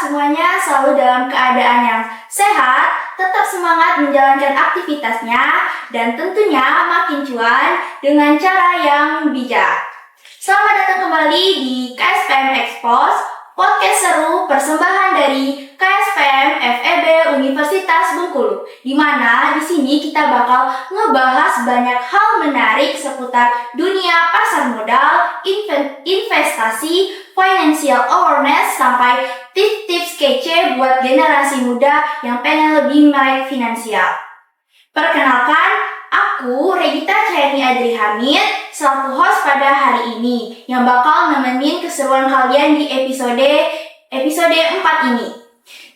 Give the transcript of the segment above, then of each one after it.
semuanya selalu dalam keadaan yang sehat, tetap semangat menjalankan aktivitasnya, dan tentunya makin cuan dengan cara yang bijak. Selamat datang kembali di KSPM Expose, podcast seru persembahan dari KSPM FEB Universitas Bengkulu, di mana di sini kita bakal ngebahas banyak hal menarik seputar dunia pasar modal, investasi, financial awareness, sampai tips-tips kece buat generasi muda yang pengen lebih melek finansial. Perkenalkan, aku Regita Chayani Adri Hamid selaku host pada hari ini yang bakal nemenin keseruan kalian di episode 4 ini.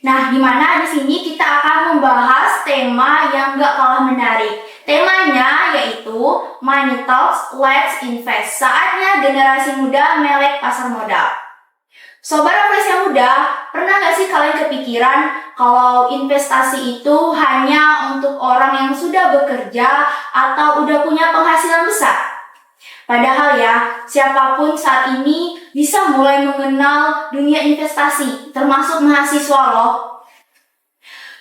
Nah, dimana di sini kita akan membahas tema yang gak kalah menarik. Temanya yaitu Money Talks, Let's Invest. Saatnya generasi muda melek pasar modal. Sobat Refleksi yang muda, pernah gak sih kalian kepikiran kalau investasi itu hanya untuk orang yang sudah bekerja atau udah punya penghasilan besar? Padahal ya, siapapun saat ini bisa mulai mengenal dunia investasi, termasuk mahasiswa loh.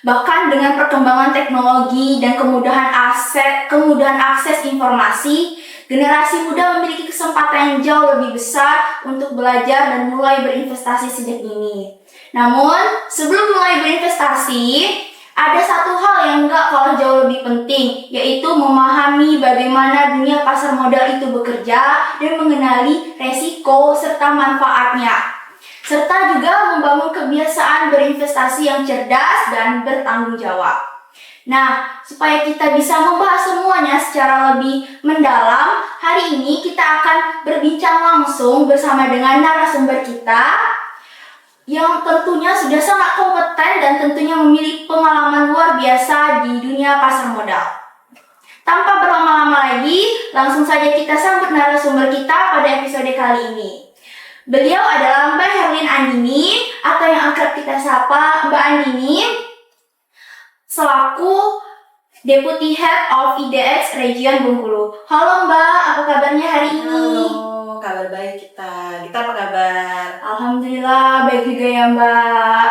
Bahkan dengan perkembangan teknologi dan kemudahan akses informasi, generasi muda memiliki kesempatan yang jauh lebih besar untuk belajar dan mulai berinvestasi sejak dini. Namun, sebelum mulai berinvestasi, ada satu hal yang gak kalah jauh lebih penting, yaitu memahami bagaimana dunia pasar modal itu bekerja dan mengenali resiko serta manfaatnya, serta juga membangun kebiasaan berinvestasi yang cerdas dan bertanggung jawab. Nah, supaya kita bisa membahas semuanya secara lebih mendalam, hari ini kita akan berbincang langsung bersama dengan narasumber kita yang tentunya sudah sangat kompeten dan tentunya memiliki pengalaman luar biasa di dunia pasar modal. Tanpa berlama-lama lagi, langsung saja kita sambut narasumber kita pada episode kali ini. Beliau adalah Mbak Herlin Andini, atau yang akrab kita sapa Mbak Andini, selaku Deputy Head of IDX Region Bengkulu. Halo Mbak, apa kabarnya hari ini? Halo, kabar baik kita. Kita apa kabar? Alhamdulillah, baik juga ya Mbak.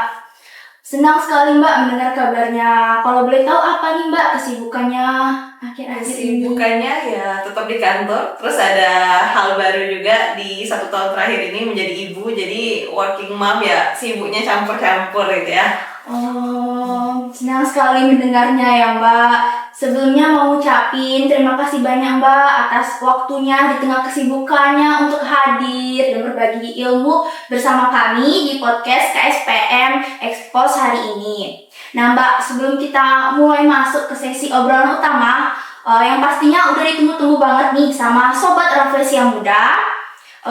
Senang sekali Mbak mendengar kabarnya. Kalau boleh tahu apa nih Mbak kesibukannya akhir-akhir ini? Kesibukannya ya tetap di kantor. Terus ada hal baru juga di 1 tahun terakhir ini menjadi ibu. Jadi working mom ya, sibuknya campur-campur gitu ya. Oh, senang sekali mendengarnya ya Mbak. Sebelumnya mau ucapin terima kasih banyak Mbak atas waktunya di tengah kesibukannya untuk hadir dan berbagi ilmu bersama kami di podcast KSPM Expose hari ini. Nah Mbak, sebelum kita mulai masuk ke sesi obrolan utama, yang pastinya udah ditunggu-tunggu banget nih sama Sobat Refleksi yang muda,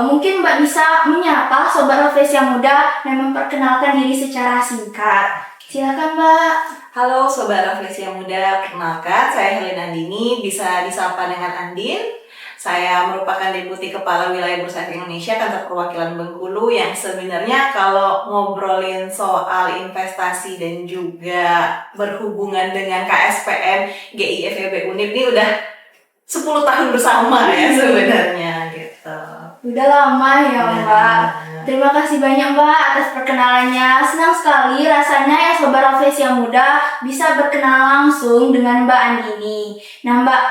mungkin Mbak bisa menyapa Sobat Refleksi yang muda dan memperkenalkan diri secara singkat. Silakan Mbak. Halo Sobat Refleksi yang muda, perkenalkan saya Herlin Andini, bisa disapa dengan Andin. Saya merupakan Deputi Kepala Wilayah Bursa Efek Indonesia Kantor Perwakilan Bengkulu, yang sebenarnya kalau ngobrolin soal investasi dan juga berhubungan dengan KSPM GI FEB Unip ini udah 10 tahun bersama ya sebenarnya gitu. Udah lama ya Mbak. Terima kasih banyak Mbak atas perkenalannya. Senang sekali rasanya ya Sobat Refleksi yang muda bisa berkenalan langsung dengan Mbak Andini. Nah Mbak,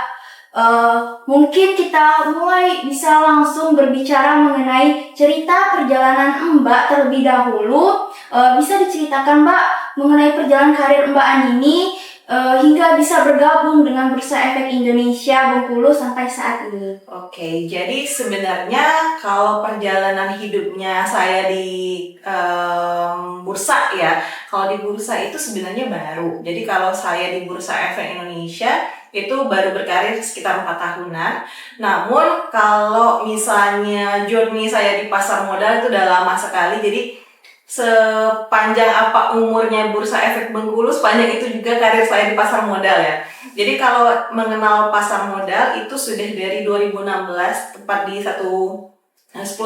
mungkin kita mulai bisa langsung berbicara mengenai cerita perjalanan Mbak terlebih dahulu. Bisa diceritakan Mbak mengenai perjalanan karir Mbak Andini hingga bisa bergabung dengan Bursa Efek Indonesia Bengkulu sampai saat ini. Oke, jadi sebenarnya kalau perjalanan hidupnya saya di bursa ya, kalau di bursa itu sebenarnya baru. Jadi kalau saya di Bursa Efek Indonesia itu baru berkarir sekitar 4 tahunan. Namun kalau misalnya journey saya di pasar modal itu udah lama sekali. Jadi sepanjang apa umurnya Bursa Efek Bengkulu, sepanjang itu juga karir saya di pasar modal ya. Jadi kalau mengenal pasar modal itu sudah dari 2016, tepat di 10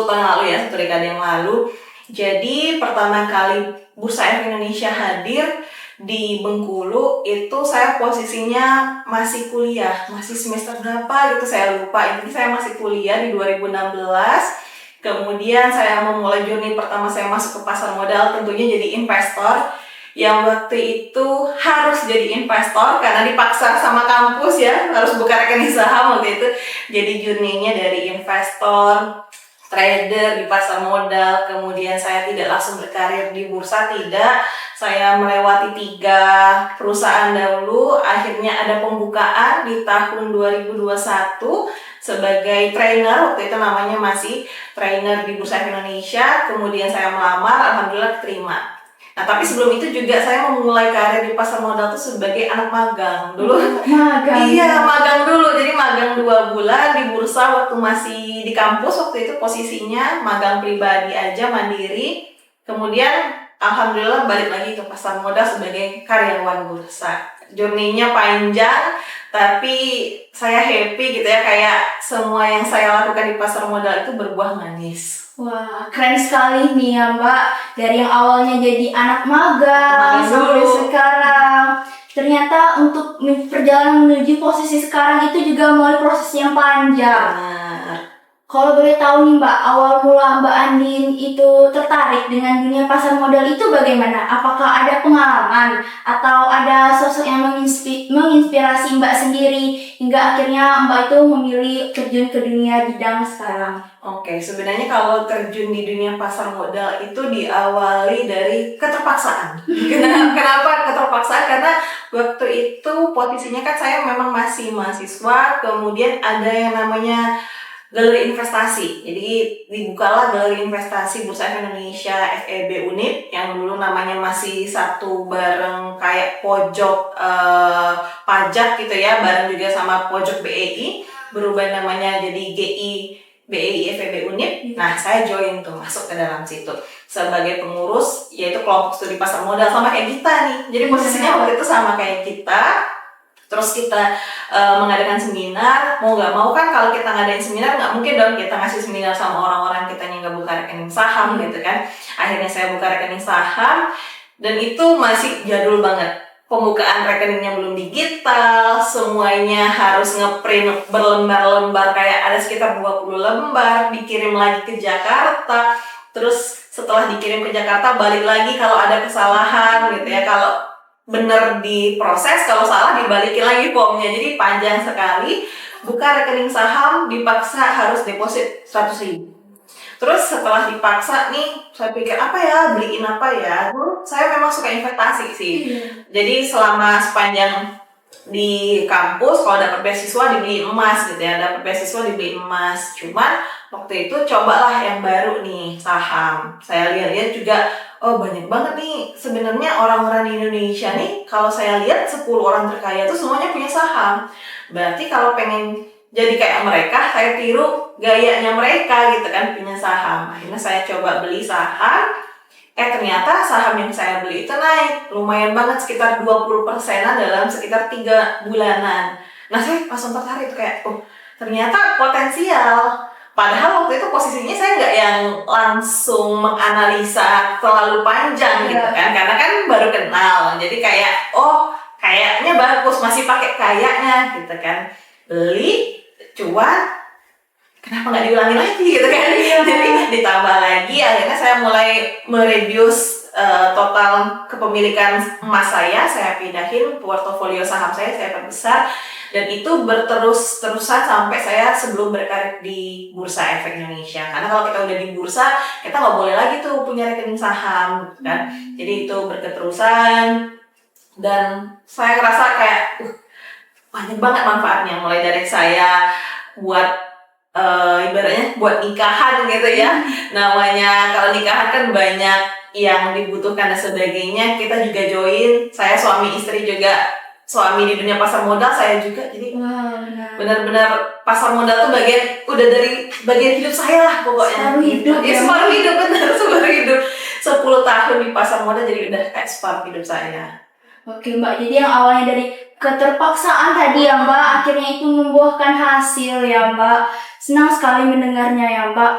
tahun lalu ya, 1 dekade yang lalu. Jadi pertama kali Bursa Efek Indonesia hadir di Bengkulu itu saya posisinya masih kuliah, masih semester berapa gitu saya lupa. Jadi saya masih kuliah di 2016. Kemudian saya memulai journey pertama saya masuk ke pasar modal tentunya jadi investor. Yang waktu itu harus jadi investor karena dipaksa sama kampus ya, harus buka rekening saham waktu itu. Jadi journey-nya dari investor, trader di pasar modal, kemudian saya tidak langsung berkarir di bursa, tidak. Saya melewati 3 perusahaan dahulu, akhirnya ada pembukaan di tahun 2021 sebagai trainer, waktu itu namanya masih trainer di Bursa Efek Indonesia, kemudian saya melamar, alhamdulillah terima. Nah, tapi sebelum itu juga saya memulai karir di pasar modal tuh sebagai anak magang. Dulu Magang. iya, magang dulu. Jadi magang 2 bulan di bursa waktu masih di kampus, waktu itu posisinya magang pribadi aja, mandiri. Kemudian alhamdulillah balik lagi ke pasar modal sebagai karyawan bursa. Journey-nya panjang, tapi saya happy gitu ya, kayak semua yang saya lakukan di pasar modal itu berbuah manis. Wah, keren sekali nih ya Mbak. Dari yang awalnya jadi anak magang Magang sampai dulu. sekarang. Ternyata untuk perjalanan menuju posisi sekarang itu juga melalui proses yang panjang. Benar. Kalau boleh tahu nih Mbak, awal mula Mbak Andin itu tertarik dengan dunia pasar modal itu bagaimana? Apakah ada pengalaman atau ada sosok yang menginspirasi Mbak sendiri hingga akhirnya Mbak itu memilih terjun ke dunia bidang sekarang? Oke, sebenarnya kalau terjun di dunia pasar modal itu diawali dari keterpaksaan. Kenapa keterpaksaan? Karena waktu itu posisinya kan saya memang masih mahasiswa, kemudian ada yang namanya galeri investasi. Jadi dibukalah galeri investasi Bursa Efek Indonesia FEB Unip yang dulu namanya masih satu bareng kayak pojok pajak gitu ya, bareng juga sama pojok BEI, berubah namanya jadi GI BEI FEB Unip. Nah, saya join tuh, masuk ke dalam situ sebagai pengurus, yaitu kelompok studi pasar modal sama kayak kita nih. Jadi posisinya waktu itu sama kayak kita. Terus kita mengadakan seminar, mau nggak mau kan kalau kita ngadain seminar nggak mungkin dong kita ngasih seminar sama orang-orang kita yang nggak buka rekening saham gitu kan. Akhirnya saya buka rekening saham dan itu masih jadul banget. Pembukaan rekeningnya belum digital, semuanya harus ngeprint berlembar-lembar kayak ada sekitar 20 lembar, dikirim lagi ke Jakarta. Terus setelah dikirim ke Jakarta balik lagi kalau ada kesalahan gitu ya, kalau bener diproses, kalau salah dibalikin lagi formnya. Jadi panjang sekali. Buka rekening saham dipaksa harus deposit 100.000. Terus setelah dipaksa nih, saya pikir apa ya, beliin apa ya. Dulu saya memang suka investasi sih. Jadi selama sepanjang di kampus kalau dapat beasiswa dibeli emas gitu ya, dapat beasiswa dibeli emas. Cuman waktu itu cobalah yang baru nih, saham. Saya lihat-lihat juga, oh banyak banget nih sebenarnya orang-orang di Indonesia nih, kalau saya lihat 10 orang terkaya tuh semuanya punya saham. Berarti kalau pengen jadi kayak mereka, saya tiru gayanya mereka gitu kan, punya saham. Akhirnya saya coba beli saham. Ternyata saham yang saya beli itu naik lumayan banget, sekitar 20%-an dalam sekitar 3 bulanan. Nah, saya langsung tertarik tuh kayak, oh ternyata potensial. Padahal waktu itu posisinya saya nggak yang langsung menganalisa terlalu panjang gitu kan, karena kan baru kenal. Jadi kayak, oh kayaknya bagus, masih pakai kayaknya gitu kan. Beli, cuan, kenapa nggak diulangi lagi gitu kan. Jadi ditambah lagi, akhirnya saya mulai mereduce total kepemilikan emas saya pindahin portofolio saham saya perbesar, dan itu berterus-terusan sampai saya sebelum berkarir di Bursa Efek Indonesia. Karena kalau kita udah di bursa, kita nggak boleh lagi tuh punya rekening saham kan. Jadi itu berketerusan, dan saya ngerasa kayak banyak banget manfaatnya, mulai dari saya buat ibaratnya buat nikahan gitu ya. Namanya kalau nikahan kan banyak yang dibutuhkan dan sebagainya, kita juga join. Saya suami istri juga, suami di dunia pasar modal, saya juga. Jadi benar-benar pasar modal tuh udah dari bagian hidup saya lah pokoknya. Separuh hidup ya. Separuh hidup, benar, separuh hidup. 10 tahun di pasar modal jadi udah kayak separuh hidup saya. Oke Mbak, jadi yang awalnya dari keterpaksaan tadi ya Mbak, akhirnya itu membuahkan hasil ya Mbak. Senang sekali mendengarnya ya Mbak.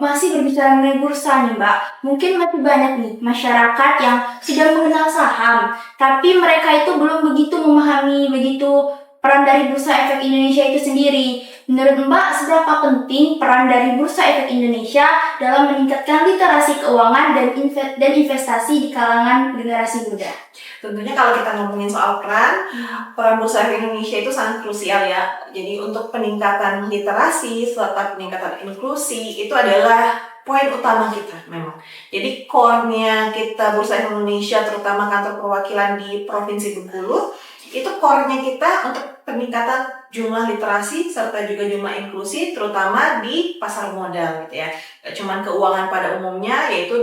Masih berbicara mengenai bursa nih Mbak, mungkin masih banyak nih masyarakat yang sudah mengenal saham, tapi mereka itu belum begitu memahami begitu peran dari Bursa Efek Indonesia itu sendiri. Menurut Mbak, seberapa penting peran dari Bursa Efek Indonesia dalam meningkatkan literasi keuangan dan investasi di kalangan generasi muda? Tentunya kalau kita ngomongin soal peran Bursa Efek Indonesia itu sangat krusial ya. Jadi untuk peningkatan literasi serta peningkatan inklusi itu adalah poin utama kita memang. Jadi core-nya kita Bursa Efek Indonesia, terutama kantor perwakilan di Provinsi Bengkulu, itu core-nya kita untuk peningkatan jumlah literasi serta juga jumlah inklusi, terutama di pasar modal gitu ya. Gak cuman keuangan pada umumnya, yaitu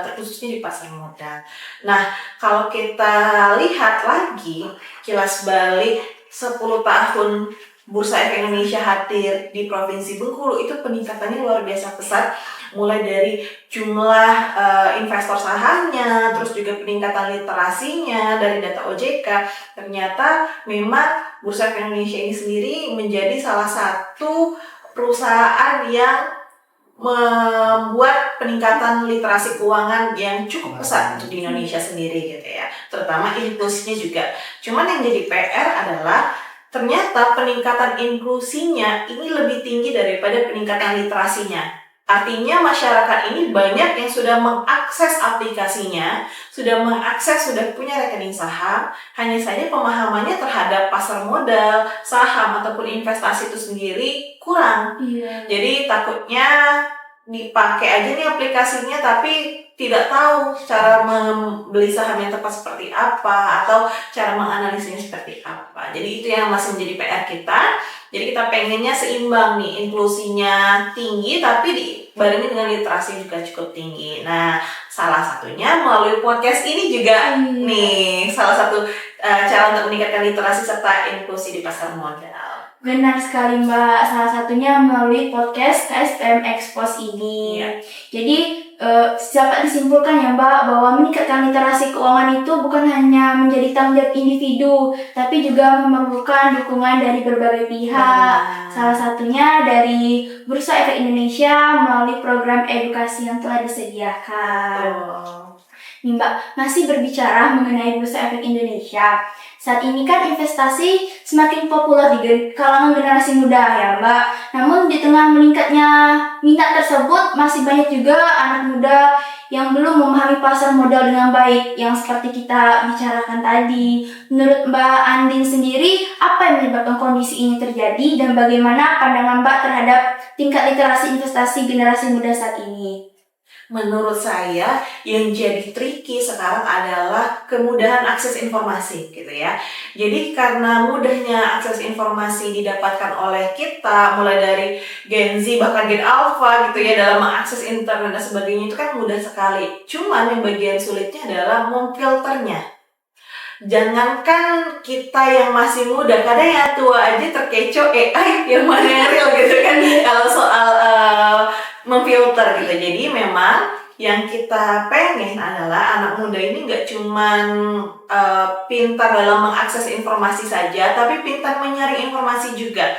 terkhususnya di pasar modal. Nah, kalau kita lihat lagi kilas balik 10 tahun Bursa Efek Indonesia hadir di Provinsi Bengkulu, itu peningkatannya luar biasa pesat. Mulai dari jumlah investor sahamnya, terus juga peningkatan literasinya dari data OJK. Ternyata memang Bursa Efek Indonesia ini sendiri menjadi salah satu perusahaan yang membuat peningkatan literasi keuangan yang cukup pesat untuk di Indonesia sendiri gitu ya, terutama inklusinya juga. Cuman yang jadi PR adalah ternyata peningkatan inklusinya ini lebih tinggi daripada peningkatan literasinya. Artinya masyarakat ini banyak yang sudah mengakses aplikasinya, sudah punya rekening saham, hanya saja pemahamannya terhadap pasar modal, saham ataupun investasi itu sendiri kurang. Jadi takutnya dipakai aja nih aplikasinya tapi tidak tahu cara membeli saham yang tepat seperti apa atau cara menganalisanya seperti apa. Jadi itu yang masih menjadi PR kita. Jadi kita pengennya seimbang nih, inklusinya tinggi tapi dibarengi dengan literasi juga cukup tinggi. Nah, salah satunya melalui podcast ini juga nih, salah satu cara untuk meningkatkan literasi serta inklusi di pasar modal. Benar sekali Mbak, salah satunya melalui podcast KSPM Expose ini. Jadi dapat disimpulkan ya Mbak bahwa meningkatkan literasi keuangan itu bukan hanya menjadi tanggung jawab individu, tapi juga memerlukan dukungan dari berbagai pihak. Salah satunya dari Bursa Efek Indonesia melalui program edukasi yang telah disediakan. Nih Mbak, masih berbicara mengenai Bursa Efek Indonesia. Saat ini kan investasi semakin populer di kalangan generasi muda ya Mbak. Namun di tengah meningkatnya minat tersebut masih banyak juga anak muda yang belum memahami pasar modal dengan baik yang seperti kita bicarakan tadi. Menurut Mbak Andin sendiri, apa yang menyebabkan kondisi ini terjadi dan bagaimana pandangan Mbak terhadap tingkat literasi investasi generasi muda saat ini? Menurut saya yang jadi tricky sekarang adalah kemudahan akses informasi gitu ya. Jadi karena mudahnya akses informasi didapatkan oleh kita mulai dari Gen Z bahkan Gen Alpha gitu ya dalam mengakses internet dan sebagainya itu kan mudah sekali. Cuman yang bagian sulitnya adalah memfilternya. Jangankan kita yang masih muda, kadang yang tua aja terkecoh AI yang mana yang real gitu kan kalau soal memfilter gitu. Jadi memang yang kita pengen adalah anak muda ini nggak cuman pintar dalam mengakses informasi saja, tapi pintar menyaring informasi juga.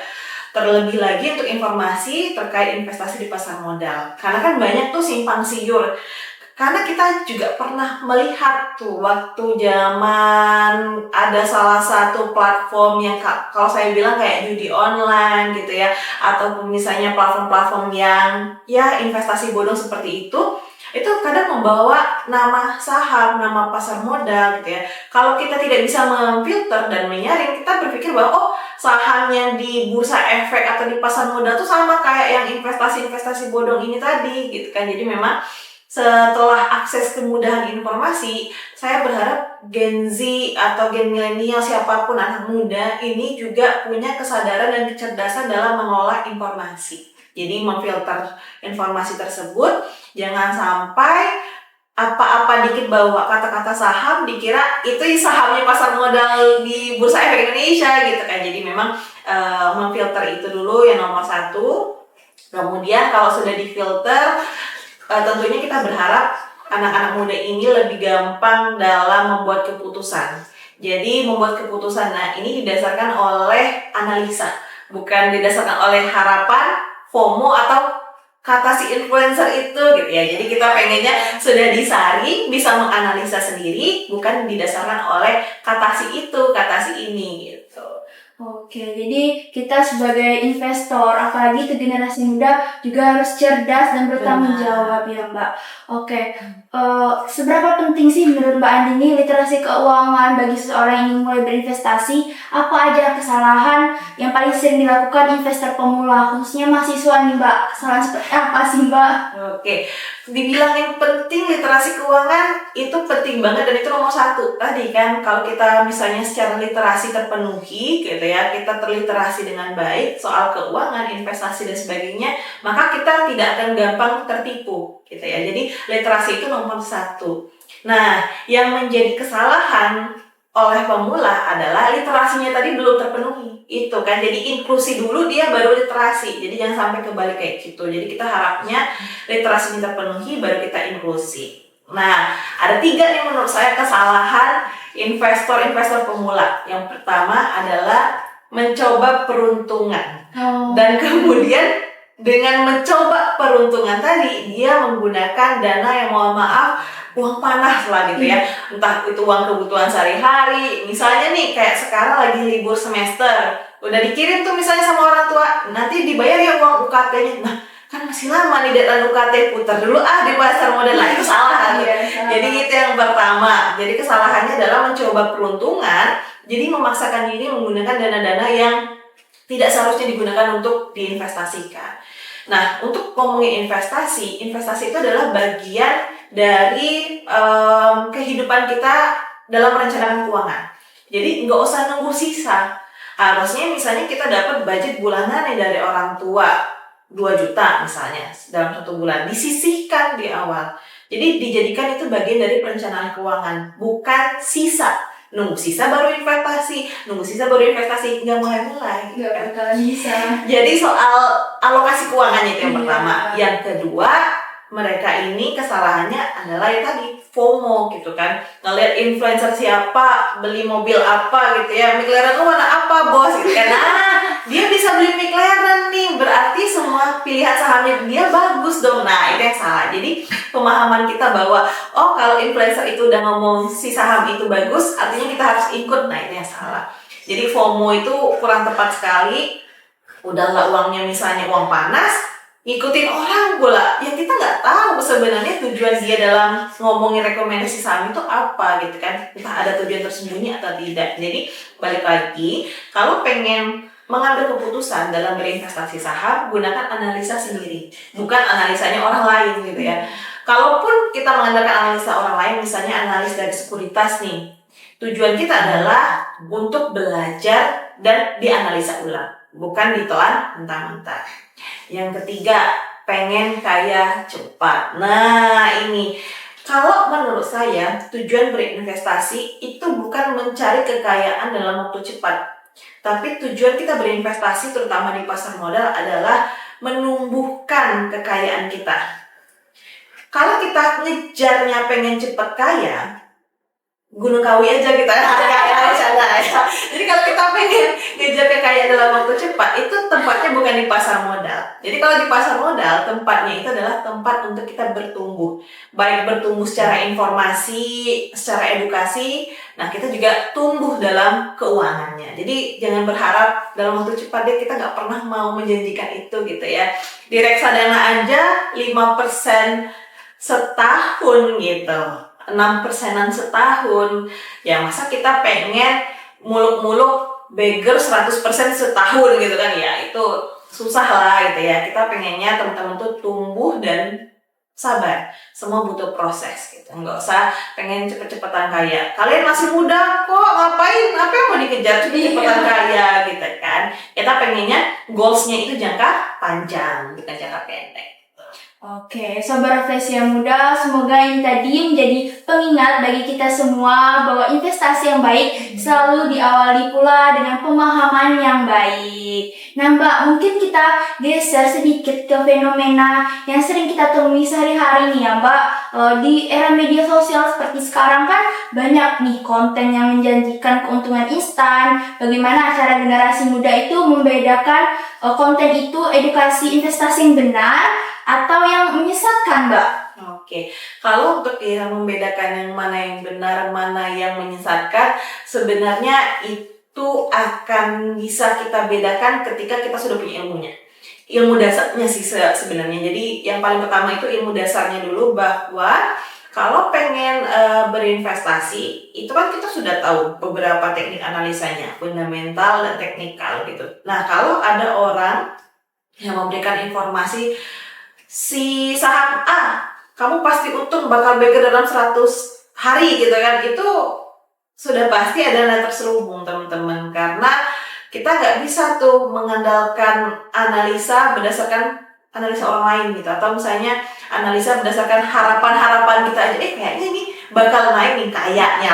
Terlebih lagi untuk informasi terkait investasi di pasar modal. Karena kan banyak tuh simpang siur. Karena kita juga pernah melihat tuh waktu zaman ada salah satu platform yang kalau saya bilang kayak judi online gitu ya, ataupun misalnya platform-platform yang ya investasi bodong seperti itu kadang membawa nama saham, nama pasar modal gitu ya. Kalau kita tidak bisa memfilter dan menyaring, kita berpikir bahwa saham yang di bursa efek atau di pasar modal tuh sama kayak yang investasi-investasi bodong ini tadi gitu kan. Jadi memang setelah akses kemudahan informasi, saya berharap Gen Z atau Gen milenial siapapun anak muda ini juga punya kesadaran dan kecerdasan dalam mengolah informasi. Jadi memfilter informasi tersebut, jangan sampai apa-apa dikit bawa kata-kata saham dikira itu sahamnya pasar modal di Bursa Efek Indonesia gitu kan. Jadi memang memfilter itu dulu yang nomor satu. Kemudian kalau sudah difilter, tentunya kita berharap anak-anak muda ini lebih gampang dalam membuat keputusan. Jadi membuat keputusan, nah ini didasarkan oleh analisa, bukan didasarkan oleh harapan, FOMO atau kata si influencer itu gitu ya. Jadi kita pengennya sudah disaring, bisa menganalisa sendiri, bukan didasarkan oleh kata si itu, kata si ini gitu. Oke, jadi kita sebagai investor, apalagi ke generasi muda, juga harus cerdas dan bertanggung Benar. jawab ya Mbak. Oke, seberapa penting sih menurut Mbak Andini literasi keuangan bagi seseorang yang ingin mulai berinvestasi? Apa aja kesalahan yang paling sering dilakukan investor pemula, khususnya mahasiswa nih Mbak? Kesalahan seperti apa sih Mbak? Oke, dibilangin penting literasi keuangan itu penting banget dan itu nomor satu. Tadi kan kalau kita misalnya secara literasi terpenuhi gitu ya, kita terliterasi dengan baik soal keuangan, investasi dan sebagainya, maka kita tidak akan gampang tertipu gitu ya. Jadi literasi itu nomor satu. Nah, yang menjadi kesalahan oleh pemula adalah literasinya tadi belum terpenuhi itu kan, jadi inklusi dulu dia baru literasi, jadi jangan sampai kebalik kayak gitu. Jadi kita harapnya literasinya terpenuhi baru kita inklusi. Nah, ada 3 nih menurut saya kesalahan investor pemula. Yang pertama adalah mencoba peruntungan, dan kemudian dengan mencoba peruntungan tadi dia menggunakan dana yang mohon maaf uang panas lah gitu ya, entah itu uang kebutuhan sehari-hari. Misalnya nih kayak sekarang lagi libur semester, udah dikirim tuh misalnya sama orang tua, nanti dibayar ya uang UKT-nya. Nah, kan masih lama nih deadline UKT, putar dulu di pasar modal. Nah, itu salah kan. Jadi itu yang pertama. Jadi kesalahannya adalah mencoba peruntungan, jadi memaksakan diri menggunakan dana-dana yang tidak seharusnya digunakan untuk diinvestasikan. Nah, untuk ngomongin investasi itu adalah bagian dari kehidupan kita dalam merencanakan keuangan. Jadi nggak usah nunggu sisa. Harusnya misalnya kita dapat budget bulanan dari orang tua 2 juta misalnya dalam 1 bulan, disisihkan di awal. Jadi dijadikan itu bagian dari perencanaan keuangan, bukan sisa. Nunggu sisa baru investasi, nggak mulai-mulai. Nggak bakalan bisa. Jadi soal alokasi keuangannya itu yang Iya. pertama. Yang kedua, mereka ini kesalahannya adalah yang tadi FOMO gitu kan, ngeliat influencer siapa beli mobil apa gitu ya, McLaren lu warna apa bos gitu kan. Dia bisa beli McLaren nih, berarti semua pilihan sahamnya dia bagus dong. Nah, itu yang salah. Jadi pemahaman kita bahwa oh kalau influencer itu udah ngomong si saham itu bagus, artinya kita harus ikut. Nah, itu yang salah. Jadi FOMO itu kurang tepat sekali. Udahlah uangnya misalnya uang panas, ngikutin orang pula, ya kita nggak tahu sebenarnya tujuan dia dalam ngomongin rekomendasi saham itu apa gitu kan, entah ada tujuan tersembunyi atau tidak. Jadi balik lagi, kalau pengen mengambil keputusan dalam berinvestasi saham, gunakan analisa sendiri, bukan analisanya orang lain gitu ya. Kalaupun kita mengandalkan analisa orang lain, misalnya analis dari sekuritas nih, tujuan kita adalah untuk belajar dan dianalisa ulang, bukan ditelan mentah-mentah. Yang ketiga, pengen kaya cepat. Nah, ini kalau menurut saya tujuan berinvestasi itu bukan mencari kekayaan dalam waktu cepat, tapi tujuan kita berinvestasi terutama di pasar modal adalah menumbuhkan kekayaan kita. Kalau kita ngejarnya pengen cepat kaya, Gunung Kawi aja kita kaya ya. Jadi kalau kita pengen ngejar kekayaan dalam waktu cepat, itu tempatnya bukan di pasar modal. Jadi kalau di pasar modal, tempatnya itu adalah tempat untuk kita bertumbuh. Baik bertumbuh secara informasi, secara edukasi, nah kita juga tumbuh dalam keuangannya. Jadi jangan berharap dalam waktu cepat kita nggak pernah mau menjanjikan itu gitu ya. Di reksadana aja 5% setahun gitu. 6%-an setahun. Ya masa kita pengen muluk-muluk beggar 100% setahun gitu kan ya, itu susah lah gitu ya. Kita pengennya teman-teman tuh tumbuh dan sabar. Semua butuh proses gitu. Nggak usah pengen cepet-cepetan kaya. Kalian masih muda kok, ngapain? Apa yang mau dikejar cepet-cepetan kaya gitu kan. Kita pengennya goals-nya itu jangka panjang, bukan jangka pendek. Oke, Sobat Refleksi yang Muda, semoga ini tadi menjadi pengingat bagi kita semua bahwa investasi yang baik selalu diawali pula dengan pemahaman yang baik. Nah Mbak, mungkin kita geser sedikit ke fenomena yang sering kita temui sehari-hari nih ya Mbak. Di era media sosial seperti sekarang kan banyak nih konten yang menjanjikan keuntungan instan. Bagaimana cara generasi muda itu membedakan konten itu edukasi investasi yang benar atau yang menyesatkan, Mbak? Oke, kalau untuk membedakan yang mana yang benar, mana yang menyesatkan, sebenarnya itu itu akan bisa kita bedakan ketika kita sudah punya ilmunya. Ilmu dasarnya sih sebenarnya. Jadi yang paling pertama itu ilmu dasarnya dulu, bahwa kalau pengen berinvestasi, itu kan kita sudah tahu beberapa teknik analisanya, fundamental dan teknikal gitu. Nah, kalau ada orang yang memberikan informasi, si saham A, kamu pasti untung bakal baik dalam 100 hari gitu kan, itu sudah pasti adalah terselubung teman-teman. Karena kita nggak bisa tuh mengandalkan analisa berdasarkan analisa orang lain gitu, atau misalnya analisa berdasarkan harapan-harapan kita aja, kayaknya ini bakal naik nih, kayaknya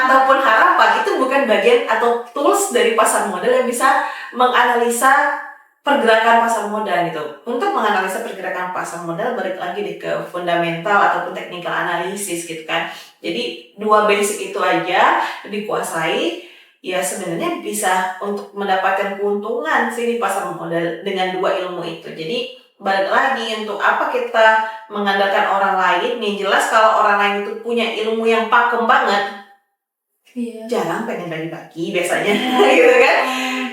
ataupun harapan itu bukan bagian atau tools dari pasar modal yang bisa menganalisa pergerakan pasar modal gitu. Untuk menganalisa pergerakan pasar modal, balik lagi ke fundamental ataupun technical analysis gitu kan. Jadi 2 basic itu aja dikuasai, ya sebenarnya bisa untuk mendapatkan keuntungan sih di pasar modal dengan 2 ilmu itu. Jadi balik lagi, untuk apa kita mengandalkan orang lain? Yang jelas kalau orang lain itu punya ilmu yang pakem banget, jarang pengen bagi-bagi biasanya, gitu kan?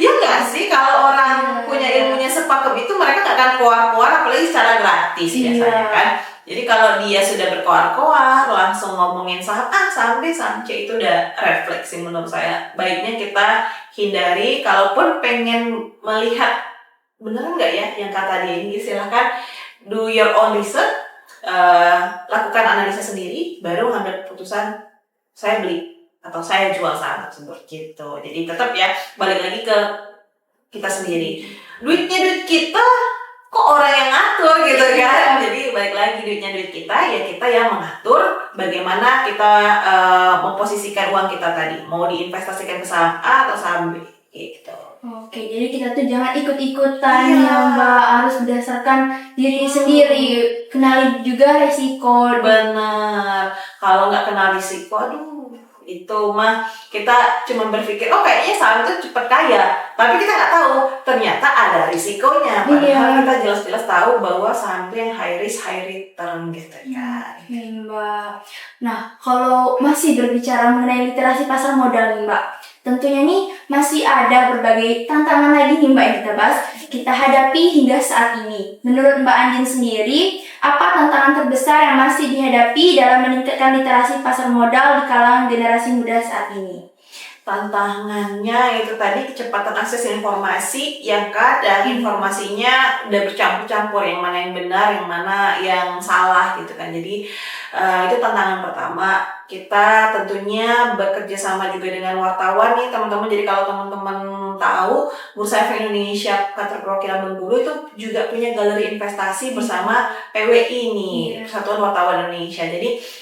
Ya nggak sih, kalau orang punya ilmunya sepakem itu, mereka nggak akan koar-koar, apalagi secara gratis biasanya kan. Jadi kalau dia sudah berkoar-koar, langsung ngomongin saham A, saham B, saham C, itu udah refleksi menurut saya. Baiknya kita hindari. Kalaupun pengen melihat beneran nggak ya yang kata dia ini, silahkan do your own research, lakukan analisa sendiri, baru ngambil keputusan saya beli atau saya jual saham tersebut gitu. Jadi tetap ya, balik lagi ke kita sendiri. Duit kita kok orang yang ngatur gitu kan. Jadi balik lagi, duit kita, ya kita yang mengatur bagaimana kita memposisikan uang kita tadi, mau diinvestasikan ke saham A atau saham B gitu. Oke, jadi kita tuh jangan ikut-ikutan ya Mbak, harus berdasarkan diri sendiri, kenali juga resiko. Benar, kalau nggak kenal risiko, itu mah kita cuma berpikir, kayaknya saham itu cepat kaya, tapi kita nggak tahu ternyata ada risikonya. Padahal kita jelas-jelas tahu bahwa saham itu yang high risk high return gitu kan. Mbak. Nah, kalau masih berbicara mengenai literasi pasar modal nih Mbak, tentunya nih masih ada berbagai tantangan lagi nih Mbak yang kita hadapi hingga saat ini. Menurut Mbak Anjin sendiri, apa tantangan terbesar yang masih dihadapi dalam meningkatkan literasi pasar modal di kalangan generasi muda saat ini? Tantangannya itu tadi kecepatan akses informasi, yang kadang informasinya udah bercampur-campur, yang mana yang benar, yang mana yang salah gitu kan. Jadi itu tantangan pertama. Kita tentunya bekerja sama juga dengan wartawan nih teman-teman. Jadi kalau teman-teman tahu, Bursa Efek Indonesia Kantor Perwakilan Bengkulu itu juga punya galeri investasi bersama PWI nih, Persatuan Wartawan Indonesia. Jadi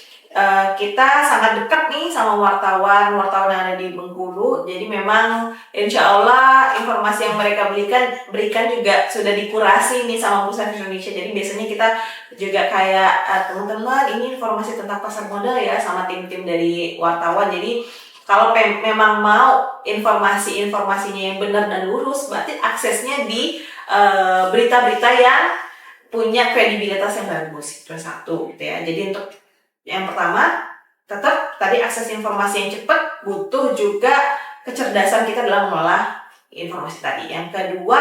kita sangat dekat nih sama wartawan yang ada di Bengkulu. Jadi memang insya Allah informasi yang mereka berikan juga sudah dikurasi nih sama Bursa Efek Indonesia. Jadi biasanya kita juga kayak teman-teman, ini informasi tentang pasar modal ya, sama tim-tim dari wartawan. Jadi kalau memang mau informasinya yang benar dan lurus, berarti aksesnya di berita-berita yang punya kredibilitas yang bagus. Itu satu gitu ya. Jadi untuk yang pertama, tetap tadi akses informasi yang cepat, butuh juga kecerdasan kita dalam mengolah informasi tadi. Yang kedua,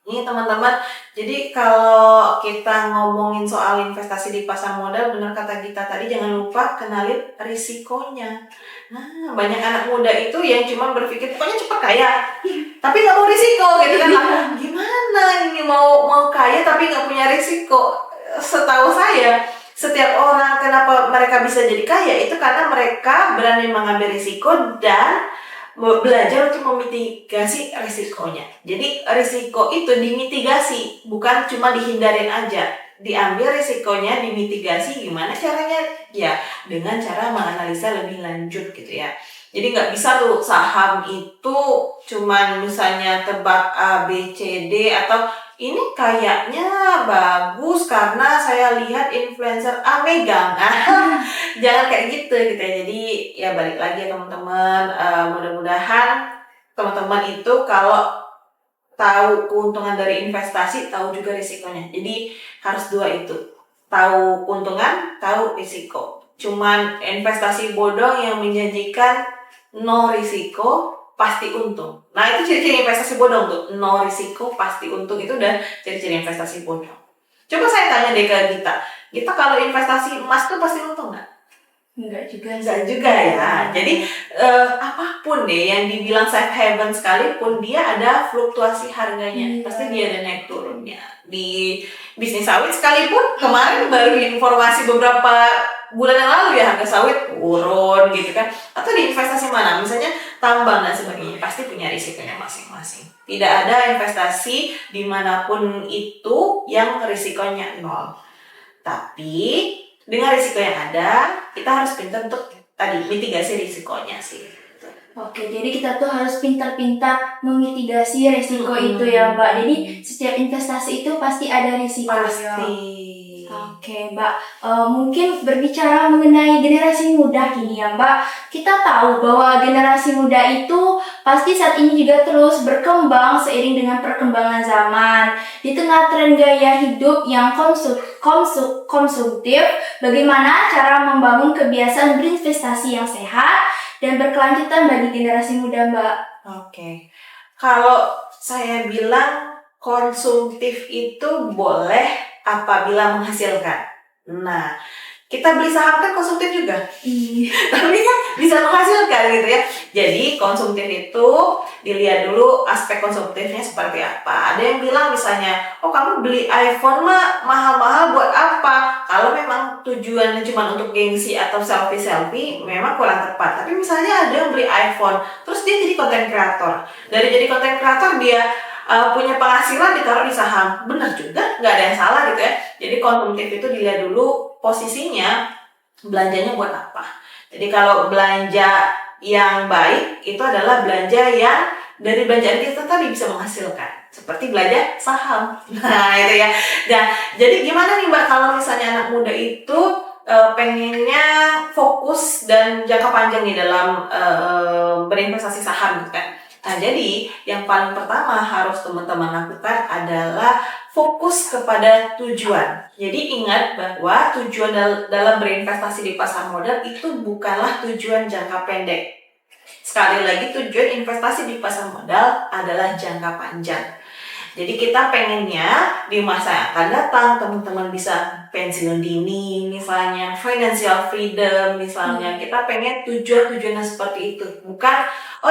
ini teman-teman, jadi kalau kita ngomongin soal investasi di pasar modal, benar kata kita tadi, jangan lupa kenalin risikonya. Nah, banyak anak muda itu yang cuma berpikir pokoknya cepat kaya, tapi nggak mau risiko gitu kan. Gimana ini mau kaya tapi nggak punya risiko? Setahu saya, setiap orang kenapa mereka bisa jadi kaya itu karena mereka berani mengambil risiko dan belajar untuk memitigasi risikonya. Jadi risiko itu dimitigasi, bukan cuma dihindarin aja. Diambil risikonya, dimitigasi. Gimana caranya? Ya dengan cara menganalisa lebih lanjut gitu ya. Jadi nggak bisa tuh saham itu cuman misalnya tebak A, B, C, D, atau ini kayaknya bagus karena saya lihat influencer A megang. Jangan kayak gitu ya. Jadi ya balik lagi ya teman-teman, mudah-mudahan teman-teman itu kalau tahu keuntungan dari investasi, tahu juga risikonya. Jadi harus 2 itu. Tahu keuntungan, tahu risiko. Cuman investasi bodong yang menjanjikan no risiko pasti untung. Nah itu ciri-ciri investasi bodong tuh, no risiko pasti untung, itu udah ciri-ciri investasi bodong. Coba saya tanya deh ke Gita kalau investasi emas tuh pasti untung nggak? Enggak juga. Enggak juga ya. Jadi apapun deh yang dibilang safe haven sekalipun, dia ada fluktuasi harganya. Pasti dia ada naik turunnya. Di bisnis sawit sekalipun kemarin baru informasi beberapa bulan yang lalu ya harga sawit turun gitu kan. Atau di investasi mana? Misalnya tambang dan sebagainya, pasti punya risikonya masing-masing. Tidak ada investasi dimanapun itu yang risikonya nol. Tapi dengan risiko yang ada, kita harus pintar untuk tadi mitigasi risikonya sih. Oke, jadi kita tuh harus pintar-pintar memitigasi risiko itu ya Mbak. Jadi setiap investasi itu pasti ada risikonya. Pasti. Oke Mbak, mungkin berbicara mengenai generasi muda gini ya Mbak. Kita tahu bahwa generasi muda itu pasti saat ini juga terus berkembang seiring dengan perkembangan zaman. Di tengah tren gaya hidup yang konsumtif, bagaimana cara membangun kebiasaan berinvestasi yang sehat dan berkelanjutan bagi generasi muda Mbak? Oke. Kalau saya bilang konsumtif itu boleh apabila menghasilkan. Nah, kita beli saham kan konsumtif juga. Tapi kan bisa menghasilkan gitu ya. Jadi konsumtif itu dilihat dulu aspek konsumtifnya seperti apa. Ada yang bilang misalnya, oh kamu beli iPhone mah mahal-mahal buat apa? Kalau memang tujuannya cuma untuk gengsi atau selfie-selfie, memang kurang tepat. Tapi misalnya ada yang beli iPhone, terus dia jadi content creator. Dari jadi content creator dia punya penghasilan ditaruh di saham, benar juga, nggak ada yang salah gitu ya. Jadi konsumtif itu dilihat dulu posisinya, belanjanya buat apa. Jadi kalau belanja yang baik itu adalah belanja yang dari belanjaan kita tadi bisa menghasilkan, seperti belanja saham. Nah itu ya. Nah jadi gimana nih Mbak kalau misalnya anak muda itu pengennya fokus dan jangka panjang nih dalam berinvestasi saham gitu kan. Nah jadi yang paling pertama harus teman-teman lakukan adalah fokus kepada tujuan. Jadi ingat bahwa tujuan dalam berinvestasi di pasar modal itu bukanlah tujuan jangka pendek. Sekali lagi tujuan investasi di pasar modal adalah jangka panjang. Jadi kita pengennya di masa yang akan datang teman-teman bisa pensiun dini misalnya, financial freedom misalnya. Kita pengen tujuan-tujuannya seperti itu. Bukan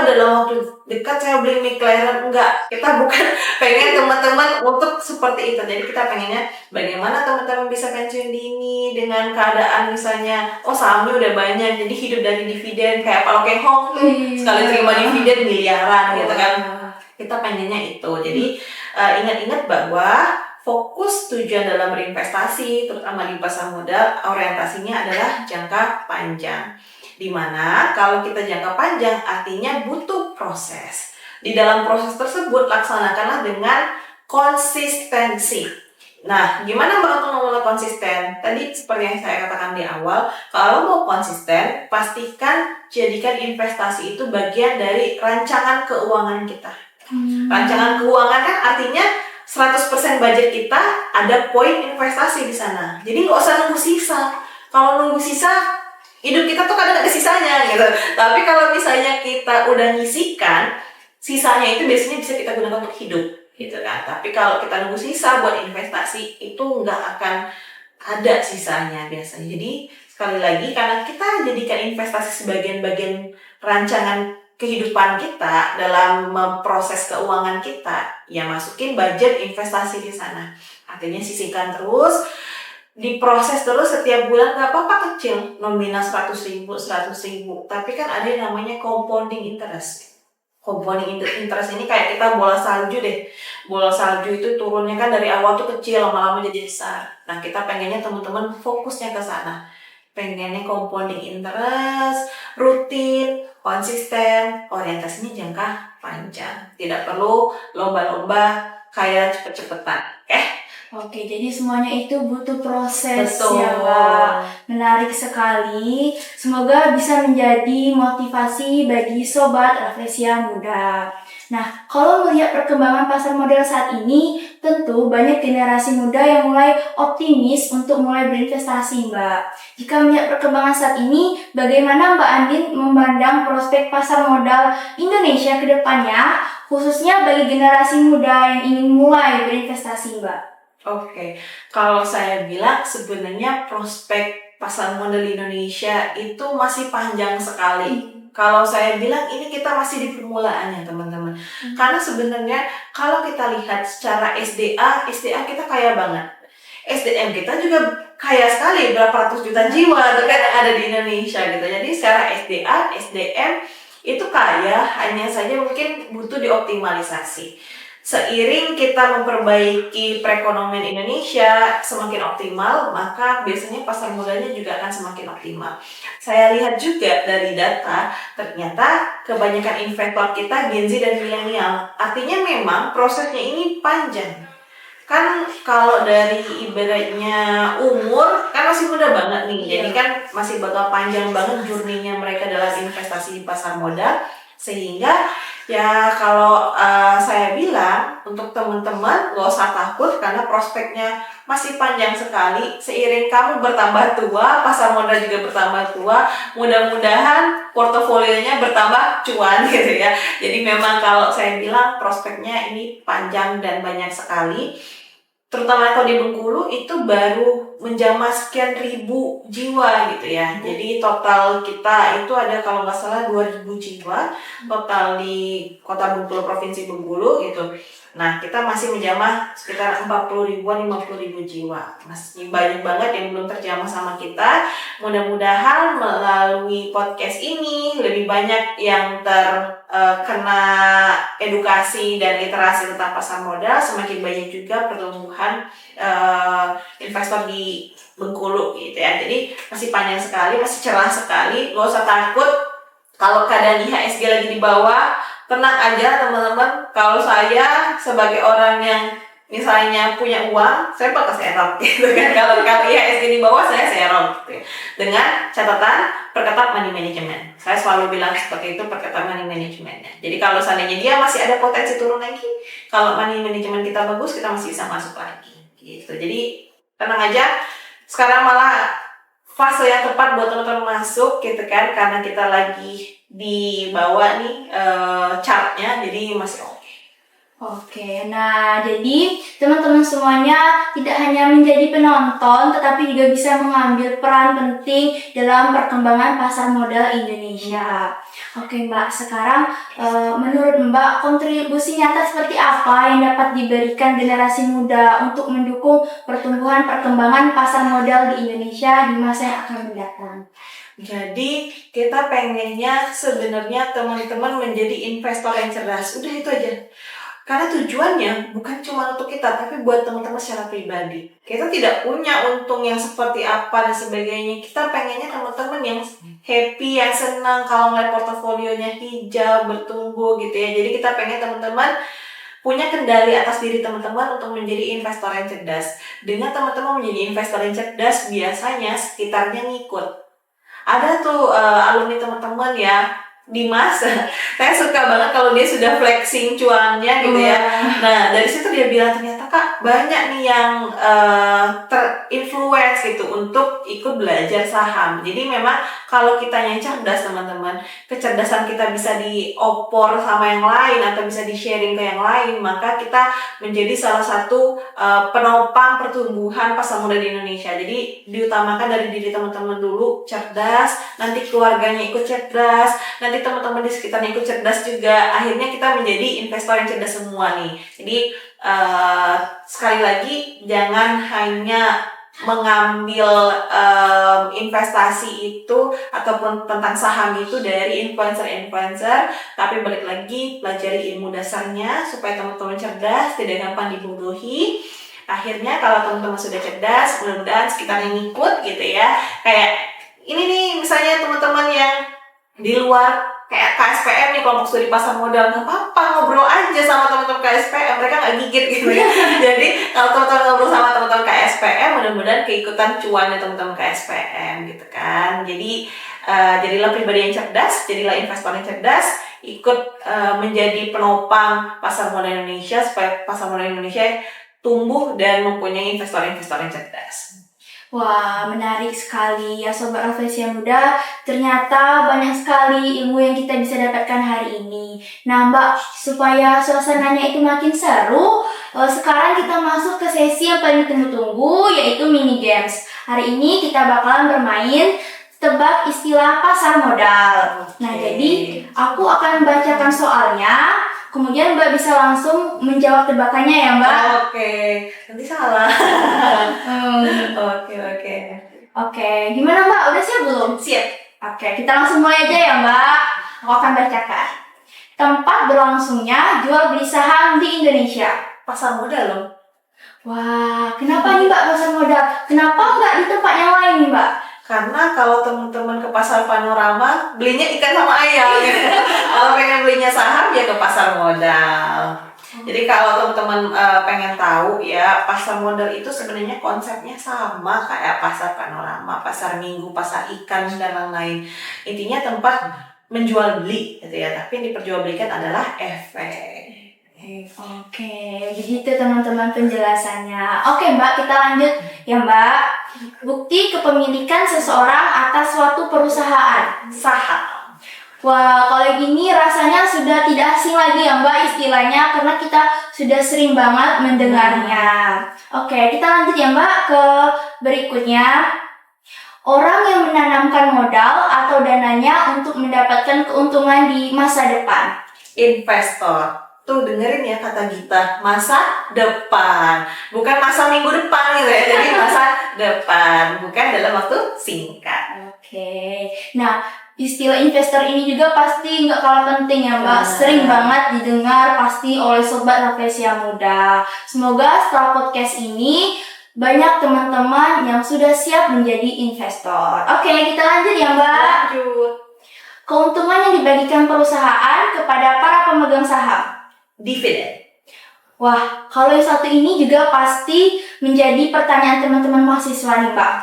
dalam waktu dekat saya beli McLaren, enggak. Kita bukan pengen teman-teman untuk seperti itu. Jadi kita pengennya bagaimana teman-teman bisa pensiun dini dengan keadaan misalnya sahamnya udah banyak jadi hidup dari dividen kayak Pak Lokeng Hong tuh sekali terima dividen miliaran gitu kan. Kita pengennya itu. Jadi ingat-ingat bahwa fokus tujuan dalam berinvestasi terutama di pasar modal orientasinya adalah jangka panjang. Dimana kalau kita jangka panjang artinya butuh proses. Di dalam proses tersebut laksanakanlah dengan konsistensi. Nah, gimana Mbak untuk memulai konsisten? Tadi seperti yang saya katakan di awal, kalau mau konsisten, pastikan jadikan investasi itu bagian dari rancangan keuangan kita. Rancangan keuangan kan artinya 100% budget kita ada poin investasi di sana. Jadi nggak usah nunggu sisa. Kalau nunggu sisa, hidup kita tuh kadang ada sisanya gitu. Tapi kalau misalnya kita udah nyisikan, sisanya itu biasanya bisa kita gunakan untuk hidup gitu kan. Tapi kalau kita nunggu sisa buat investasi, itu nggak akan ada sisanya biasanya. Jadi sekali lagi karena kita jadikan investasi sebagai bagian rancangan kehidupan kita dalam memproses keuangan kita, ya masukin budget investasi di sana. Artinya sisihkan terus, diproses terus setiap bulan, nggak apa-apa kecil, nominal 100.000, 100.000. Tapi kan ada yang namanya compounding interest. Compounding interest ini kayak kita bola salju deh. Bola salju itu turunnya kan dari awal tuh kecil, lama-lama jadi besar. Nah kita pengennya teman-teman fokusnya ke sana. Pengennya compounding interest, rutin, konsisten, orientasinya jangka panjang. Tidak perlu lomba-lomba kayak cepet-cepetan. Oke, jadi semuanya itu butuh proses. Betul. Ya Mbak. Menarik sekali. Semoga bisa menjadi motivasi bagi Sobat Rafflesia Muda. Nah, kalau melihat perkembangan pasar modal saat ini, tentu banyak generasi muda yang mulai optimis untuk mulai berinvestasi, Mbak. Jika melihat perkembangan saat ini, bagaimana Mbak Andin memandang prospek pasar modal Indonesia ke depannya, khususnya bagi generasi muda yang ingin mulai berinvestasi, Mbak? Oke, kalau saya bilang sebenarnya prospek pasar modal Indonesia itu masih panjang sekali. Kalau saya bilang ini kita masih di permulaannya teman-teman. Karena sebenarnya kalau kita lihat secara SDA kita kaya banget. SDM kita juga kaya sekali, berapa ratus juta jiwa tuh kan yang ada di Indonesia gitu. Jadi secara SDM itu kaya, hanya saja mungkin butuh dioptimalisasi. Seiring kita memperbaiki perekonomian Indonesia semakin optimal, maka biasanya pasar modalnya juga akan semakin optimal. Saya lihat juga dari data, ternyata kebanyakan investor kita Gen Z dan milenial. Artinya memang prosesnya ini panjang. Kan kalau dari ibaratnya umur, kan masih muda banget nih. Jadi kan masih bakal panjang banget journey-nya mereka dalam investasi di pasar modal. Sehingga ya kalau saya bilang untuk teman-teman gak usah takut karena prospeknya masih panjang sekali. Seiring kamu bertambah tua, pasar modal juga bertambah tua, mudah-mudahan portofolionya bertambah cuan gitu ya. Jadi memang kalau saya bilang prospeknya ini panjang dan banyak sekali. Terutama kalau di Bengkulu itu baru menjamah sekian ribu jiwa gitu ya. Jadi total kita itu ada kalau nggak salah 2.000 jiwa total di kota Bengkulu, Provinsi Bengkulu gitu. Nah, kita masih menjamah sekitar 40 ribuan, 50 ribu jiwa. Masih banyak banget yang belum terjamah sama kita. Mudah-mudahan melalui podcast ini lebih banyak yang terkena edukasi dan literasi tentang pasar modal. Semakin banyak juga pertumbuhan investor di Bengkulu gitu ya. Jadi masih panjang sekali, masih cerah sekali. Gak usah takut kalau keadaan IHSG lagi di bawah. Tenang aja teman-teman, kalau saya sebagai orang yang misalnya punya uang, saya bakal serong gitu kan. Kalau IHSG di bawah, saya serong gitu ya. Dengan catatan perketat money management. Saya selalu bilang seperti itu, perketat money managementnya. Jadi kalau seandainya dia masih ada potensi turun lagi, kalau money management kita bagus, kita masih bisa masuk lagi gitu. Jadi tenang aja, sekarang malah fase yang tepat buat teman-teman masuk gitu kan, karena kita lagi di bawah nih chartnya, jadi masih oke. Oke, nah jadi teman-teman semuanya tidak hanya menjadi penonton, tetapi juga bisa mengambil peran penting dalam perkembangan pasar modal Indonesia. Oke Mbak, sekarang menurut Mbak kontribusi nyata seperti apa yang dapat diberikan generasi muda untuk mendukung pertumbuhan perkembangan pasar modal di Indonesia di masa yang akan mendatang? Jadi kita pengennya sebenarnya teman-teman menjadi investor yang cerdas. Udah itu aja. Karena tujuannya bukan cuma untuk kita, tapi buat teman-teman secara pribadi. Kita tidak punya untung yang seperti apa dan sebagainya. Kita pengennya teman-teman yang happy, yang senang kalau ngeliat portofolionya hijau, bertumbuh gitu ya. Jadi kita pengen teman-teman punya kendali atas diri teman-teman untuk menjadi investor yang cerdas. Dengan teman-teman menjadi investor yang cerdas, biasanya sekitarnya ngikut. Ada tuh alumni teman-teman ya, Dimas, saya suka banget kalau dia sudah flexing cuannya gitu ya. Nah dari situ dia bilang ternyata Kak banyak nih yang terinfluence gitu untuk ikut belajar saham. Jadi memang kalau kita yang cerdas teman-teman, kecerdasan kita bisa diopor sama yang lain atau bisa di sharing ke yang lain, maka kita menjadi salah satu penopang pertumbuhan pasar modal di Indonesia. Jadi diutamakan dari diri teman-teman dulu, cerdas, nanti keluarganya ikut cerdas, nanti teman-teman di sekitarnya ikut cerdas juga. Akhirnya kita menjadi investor yang cerdas semua nih. Jadi sekali lagi jangan hanya mengambil investasi itu ataupun tentang saham itu dari influencer, tapi balik lagi pelajari ilmu dasarnya supaya teman-teman cerdas, tidak gampang dibodohi. Akhirnya kalau teman-teman sudah cerdas, mudah-mudahan sekitarnya ngikut gitu ya. Kayak ini nih misalnya teman-teman yang di luar kayak KSPM nih, kelompok studi pasar modal, nggak apa-apa ngobrol aja sama teman-teman KSPM, mereka nggak gigit gitu ya. Jadi kalau teman-teman ngobrol sama teman-teman KSPM, mudah-mudahan keikutan cuannya teman-teman KSPM gitu kan. Jadi jadilah pribadi yang cerdas, jadilah investor yang cerdas, ikut menjadi penopang pasar modal Indonesia supaya pasar modal Indonesia tumbuh dan mempunyai investor-investor yang cerdas. Wah, menarik sekali ya Sobat Rafflesia Muda. Ternyata banyak sekali ilmu yang kita bisa dapatkan hari ini. Nah Mbak, supaya suasananya itu makin seru, sekarang kita masuk ke sesi yang paling ditunggu-tunggu, yaitu mini games. Hari ini kita bakalan bermain tebak istilah pasar modal. Nah, jadi aku akan membacakan soalnya, kemudian Mbak bisa langsung menjawab tebakannya ya Mbak. Oke, nanti salah. Oke. Oke, gimana Mbak? Udah siap belum? Siap. Oke, kita langsung mulai aja ya Mbak. Aku akan bacakan. Tempat berlangsungnya jual beli saham di Indonesia. Pasar modal loh. Wah, kenapa nih Mbak pasar modal? Kenapa nggak di tempat yang lain nih Mbak? Karena kalau teman-teman ke pasar Panorama belinya ikan sama ayam. Kalau pengen belinya saham ya ke pasar modal. Jadi kalau teman-teman pengen tahu ya, pasar modal itu sebenarnya konsepnya sama kayak pasar Panorama, pasar Minggu, pasar ikan dan lain-lain. Intinya tempat menjual beli gitu ya, tapi yang diperjualbelikan adalah efek. Oke, begitu teman-teman penjelasannya. Oke Mbak, kita lanjut ya Mbak. Bukti kepemilikan seseorang atas suatu perusahaan. Saham. Wah, kalau gini rasanya sudah tidak asing lagi ya Mbak istilahnya, karena kita sudah sering banget mendengarnya. Oke, kita lanjut ya Mbak ke berikutnya. Orang yang menanamkan modal atau dananya untuk mendapatkan keuntungan di masa depan. Investor. Tuh dengerin ya kata Gita, masa depan, bukan masa minggu depan gitu ya, jadi masa depan, bukan dalam waktu singkat. Oke, nah istilah investor ini juga pasti nggak kalah penting ya Mbak, sering banget didengar pasti oleh Sobat Rafflesia Muda. Semoga setelah podcast ini banyak teman-teman yang sudah siap menjadi investor. Oke, kita lanjut ya Mbak. Lanjut. Keuntungan yang dibagikan perusahaan kepada para pemegang saham. Dividen. Wah, kalau yang satu ini juga pasti menjadi pertanyaan teman-teman mahasiswa nih Mbak.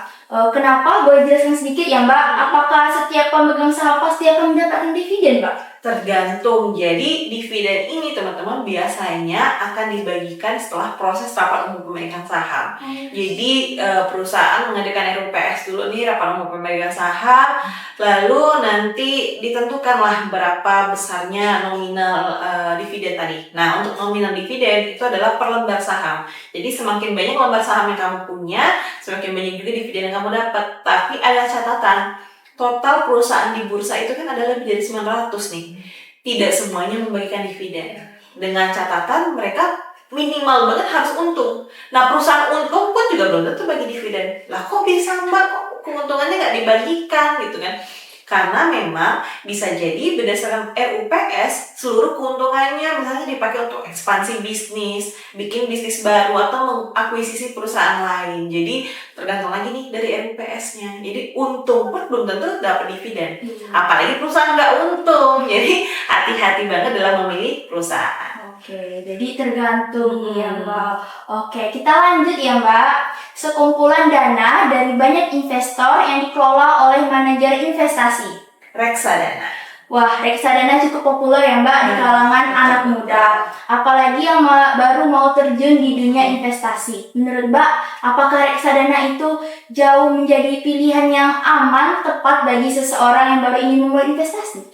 Kenapa? Boleh jelaskan sedikit ya Mbak? Apakah setiap pemegang saham pasti akan mendapatkan dividen Mbak? Tergantung. Jadi dividen ini teman-teman biasanya akan dibagikan setelah proses rapat umum pemegang saham. Jadi perusahaan mengadakan RUPS dulu nih, rapat umum pemegang saham, lalu nanti ditentukanlah berapa besarnya nominal dividen tadi. Nah, untuk nominal dividen itu adalah per lembar saham. Jadi semakin banyak lembar saham yang kamu punya, semakin banyak juga dividen yang kamu dapat. Tapi ada catatan. Total perusahaan di bursa itu kan ada lebih dari 900 nih. Tidak semuanya membagikan dividen. Dengan catatan mereka minimal banget harus untung. Nah, perusahaan untung pun juga belum tentu bagi dividen. Lah kok bisa Mbak? Kok keuntungannya nggak dibagikan gitu kan? Karena memang bisa jadi berdasarkan RUPS seluruh keuntungannya misalnya dipakai untuk ekspansi bisnis, bikin bisnis baru atau mengakuisisi perusahaan lain. Jadi tergantung lagi nih dari RUPS-nya. Jadi untung pun belum tentu dapat dividen. Apalagi perusahaan nggak untung. Jadi hati-hati banget dalam memilih perusahaan. Oke, jadi tergantung ya Mbak. Oke, kita lanjut ya Mbak. Sekumpulan dana dari banyak investor yang dikelola oleh manajer investasi. Reksadana. Wah, reksadana cukup populer ya Mbak di kalangan anak muda. Apalagi yang baru mau terjun di dunia investasi. Menurut Mbak, apakah reksadana itu jauh menjadi pilihan yang aman, tepat bagi seseorang yang baru ingin memulai investasi?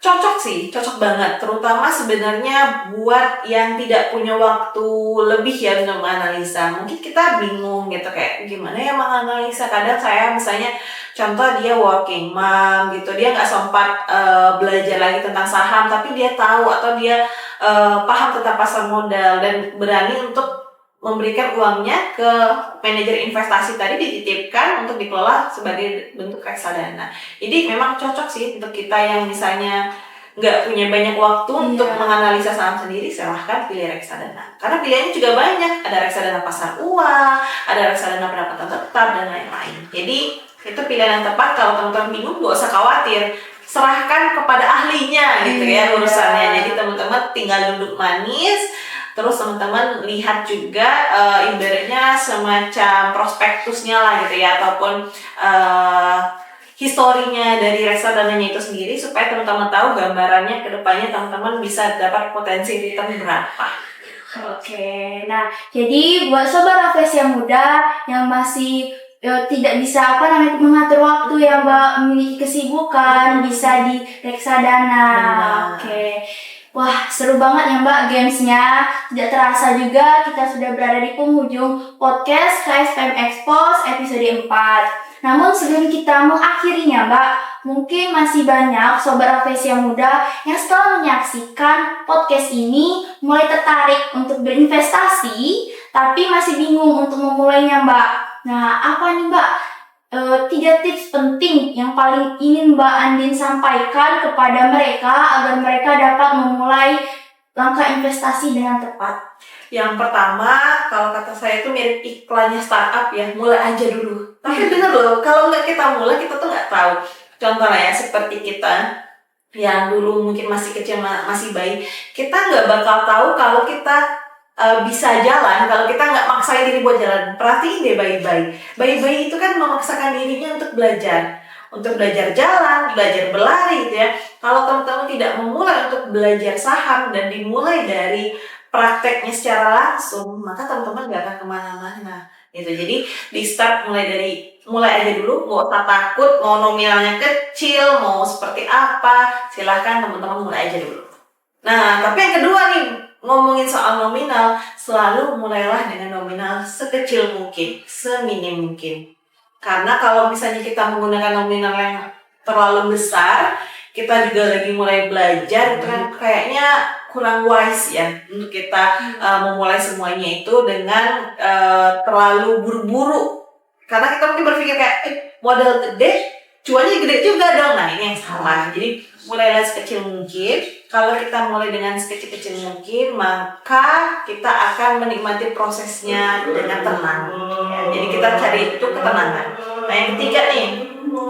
Cocok sih, cocok banget. Terutama sebenarnya buat yang tidak punya waktu lebih ya untuk menganalisa. Mungkin kita bingung gitu kayak gimana ya menganalisa. Kadang saya misalnya contoh dia working mom gitu, dia nggak sempat belajar lagi tentang saham, tapi dia tahu atau dia paham tentang pasar modal dan berani untuk memberikan uangnya ke manajer investasi tadi, dititipkan untuk dikelola sebagai bentuk reksadana. Jadi memang cocok sih untuk kita yang misalnya nggak punya banyak waktu untuk menganalisa saham sendiri, silahkan pilih reksadana. Karena pilihannya juga banyak, ada reksadana pasar uang, ada reksadana pendapatan tetap dan lain-lain. Jadi itu pilihan yang tepat. Kalau teman-teman bingung, nggak usah khawatir. Serahkan kepada ahlinya gitu ya urusannya. Jadi teman-teman tinggal duduk manis. Terus teman-teman lihat juga ibaratnya semacam prospektusnya lah gitu ya, ataupun historinya dari reksadananya itu sendiri supaya teman-teman tahu gambarannya ke depannya teman-teman bisa dapat potensi return berapa. Oke, nah jadi buat sobat Raffles yang muda yang masih tidak bisa mengatur waktu ya Mbak, memiliki kesibukan, bisa di reksadana. Benar. Oke. Wah, seru banget ya Mbak gamesnya. Tidak terasa juga kita sudah berada di penghujung podcast KSPM Expos episode 4. Namun sebelum kita mengakhirinya Mbak, mungkin masih banyak sobat Raffles yang muda yang setelah menyaksikan podcast ini mulai tertarik untuk berinvestasi, tapi masih bingung untuk memulainya Mbak. Nah, apa nih Mbak 3 tips penting yang paling ingin Mbak Andin sampaikan kepada mereka agar mereka dapat memulai langkah investasi dengan tepat? Yang pertama, kalau kata saya itu mirip iklannya startup ya, mulai aja dulu. Tapi bener loh, kalau nggak kita mulai, kita tuh nggak tahu. Contohnya ya, seperti kita yang dulu mungkin masih kecil, masih bayi, kita nggak bakal tahu kalau kita bisa jalan, kalau kita nggak maksain diri buat jalan. Perhatiin deh bayi-bayi. Bayi-bayi itu kan memaksakan dirinya untuk belajar. Untuk belajar jalan, belajar berlari gitu ya. Kalau teman-teman tidak memulai untuk belajar saham dan dimulai dari prakteknya secara langsung, maka teman-teman gak akan kemana-mana gitu. Jadi di start mulai aja dulu, nggak usah takut mau nominalnya kecil, mau seperti apa, silahkan teman-teman mulai aja dulu. Nah, tapi yang kedua nih, ngomongin soal nominal, selalu mulailah dengan nominal sekecil mungkin, seminim mungkin. Karena kalau misalnya kita menggunakan nominal yang terlalu besar, kita juga lagi mulai belajar, itu kan kayaknya kurang wise ya untuk kita memulai semuanya itu dengan terlalu buru-buru. Karena kita mungkin berpikir kayak modal gede, cuannya gede juga dong. Nah, ini yang salah. Jadi mulailah sekecil mungkin. Kalau kita mulai dengan sekecil-kecil mungkin, maka kita akan menikmati prosesnya dengan tenang. Ya, jadi kita cari itu ketenangan. Nah, yang ketiga nih,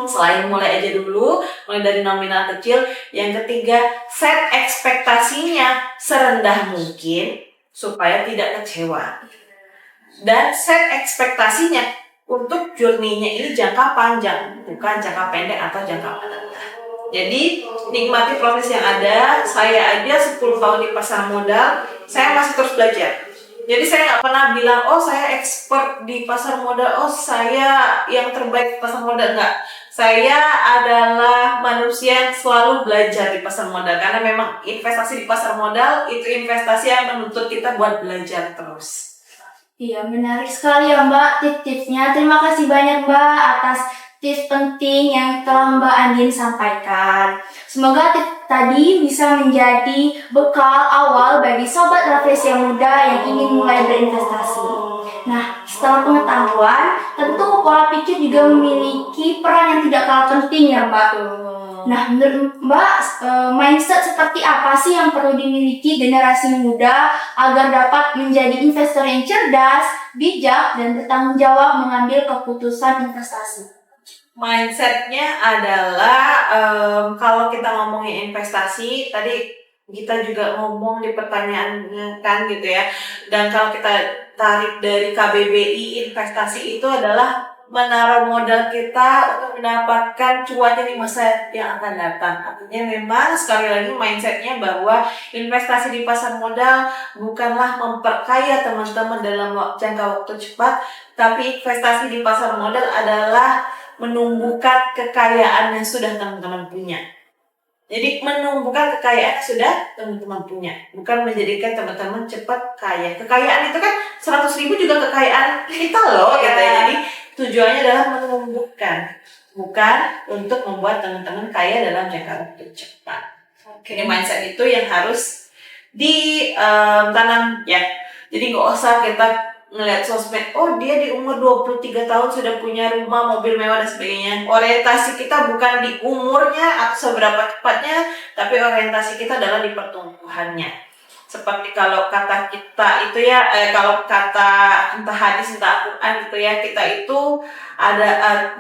selain mulai aja dulu, mulai dari nominal kecil. Yang ketiga, set ekspektasinya serendah mungkin supaya tidak kecewa. Dan set ekspektasinya untuk journey-nya ini jangka panjang, bukan jangka pendek atau jangka menengah. Jadi nikmati proses yang ada. Saya aja 10 tahun di pasar modal, saya masih terus belajar. Jadi saya nggak pernah bilang, oh saya expert di pasar modal, oh saya yang terbaik di pasar modal. Enggak. Saya adalah manusia yang selalu belajar di pasar modal. Karena memang investasi di pasar modal itu investasi yang menuntut kita buat belajar terus. Iya, menarik sekali ya Mbak tips-tipsnya. Terima kasih banyak Mbak atas tips penting yang telah Mbak Andin sampaikan. Semoga tips tadi bisa menjadi bekal awal bagi sobat Raffles yang muda yang ingin mulai berinvestasi. Nah, setelah pengetahuan, tentu pola pikir juga memiliki peran yang tidak kalah penting ya Mbak. Nah, menurut Mbak, mindset seperti apa sih yang perlu dimiliki generasi muda agar dapat menjadi investor yang cerdas, bijak, dan bertanggung jawab mengambil keputusan investasi? Mindsetnya adalah kalau kita ngomongin investasi, tadi kita juga ngomong di pertanyaan kan gitu ya. Dan kalau kita tarik dari KBBI, investasi itu adalah menaruh modal kita untuk mendapatkan cuannya di masa yang akan datang. Artinya memang sekali lagi mindsetnya bahwa investasi di pasar modal bukanlah memperkaya teman-teman dalam jangka waktu cepat, tapi investasi di pasar modal adalah menumbuhkan kekayaan yang sudah teman-teman punya. Jadi menumbuhkan kekayaan yang sudah teman-teman punya, bukan menjadikan teman-teman cepat kaya. Kekayaan itu kan 100.000 juga kekayaan kita loh, gitu ya. Jadi tujuannya adalah menumbuhkan, bukan untuk membuat teman-teman kaya dalam jangka waktu cepat. Jadi mindset itu yang harus ditanam ya. Jadi nggak usah kita ngeliat sosmed, oh dia di umur 23 tahun sudah punya rumah, mobil mewah dan sebagainya. Orientasi kita bukan di umurnya atau seberapa cepatnya, tapi orientasi kita adalah di pertumbuhannya. Seperti kalau kata kita itu ya, kalau kata entah hadis entah Al-Quran gitu ya, kita itu ada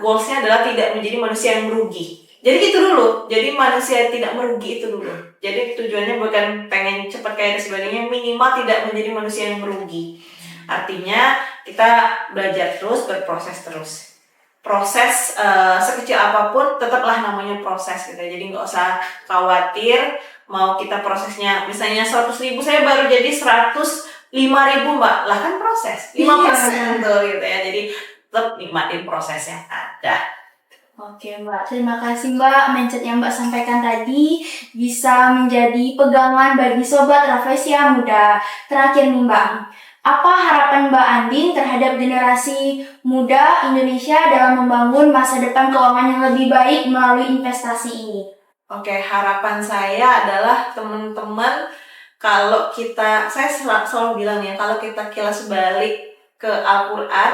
goalsnya adalah tidak menjadi manusia yang merugi. Jadi itu dulu, jadi manusia tidak merugi itu dulu. Jadi tujuannya bukan pengen cepat kaya dan sebagainya, minimal tidak menjadi manusia yang merugi. Artinya kita belajar terus, berproses terus. proses sekecil apapun tetaplah namanya proses gitu. Jadi nggak usah khawatir mau kita prosesnya misalnya 100.000 saya baru jadi 105.000 Mbak, lah kan proses 5% tuh gitu ya. Jadi tetap nikmatin proses yang ada. Oke Mbak, terima kasih Mbak. Mindset yang Mbak sampaikan tadi bisa menjadi pegangan bagi Sobat Rafflesia Muda. Terakhir nih Mbak, apa harapan Mbak Andin terhadap generasi muda Indonesia dalam membangun masa depan keuangan yang lebih baik melalui investasi ini? Oke, harapan saya adalah teman-teman kalau saya selalu bilang ya, kalau kita kilas balik ke Al-Quran,